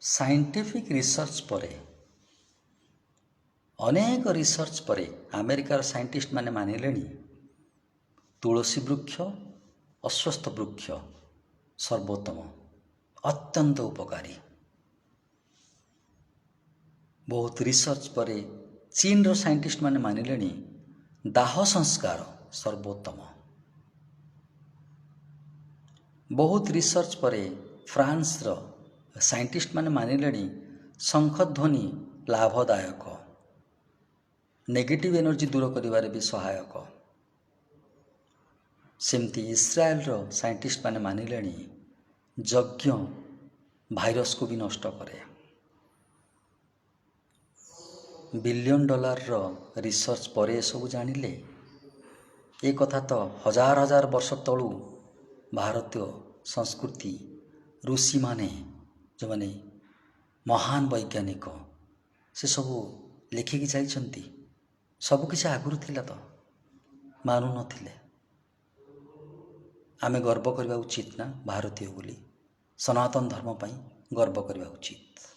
Scientific research ପରେ ଅନେକ research ପରେ ଆମେରିକାର ସାଇଣ୍ଟିଷ୍ଟମାନେ ମାନିଲେଣି ତୁଳସୀ ବୃକ୍ଷ ଅଶ୍ୱସ୍ଥ ବୃକ୍ଷ ସର୍ବୋତ୍ତମ, ଅତ୍ୟନ୍ତ ଉପକାରୀ। ବହୁତ ରିସର୍ଚ୍ଚ ପରେ ଚୀନର ସାଇଣ୍ଟିଷ୍ଟମାନେ ମାନିଲେଣି ଦାହ ସଂସ୍କାର ସର୍ବୋତ୍ତମ। ବହୁତ ରିସର୍ଚ୍ଚ ପରେ ଫ୍ରାନ୍ସର ସାଇଣ୍ଟିଷ୍ଟମାନେ ମାନିଲେଣି ଶଙ୍ଖଧ୍ୱନି ଲାଭଦାୟକ, ନେଗେଟିଭ୍ ଏନର୍ଜି ଦୂର କରିବାରେ ବି ସହାୟକ। ସେମିତି ଇସ୍ରାଏଲର ସାଇଣ୍ଟିଷ୍ଟମାନେ ମାନିଲେଣି ଯଜ୍ଞ ଭାଇରସକୁ ବି ନଷ୍ଟ କରେ। ବିଲିୟନ ଡଲାରର ରିସର୍ଚ୍ଚ ପରେ ଏସବୁ ଜାଣିଲେ। ଏ କଥା ତ ହଜାର ହଜାର ବର୍ଷ ତଳୁ ଭାରତୀୟ ସଂସ୍କୃତି ଋଷିମାନେ ଯେଉଁମାନେ ମହାନ ବୈଜ୍ଞାନିକ ସେସବୁ ଲେଖିକି ଯାଇଛନ୍ତି। ସବୁକିଛି ଆଗରୁ ଥିଲା ତ, ମାନୁନଥିଲେ। ଆମେ ଗର୍ବ କରିବା ଉଚିତ ନା ଭାରତୀୟ ବୋଲି, ସନାତନ ଧର୍ମ ପାଇଁ ଗର୍ବ କରିବା ଉଚିତ।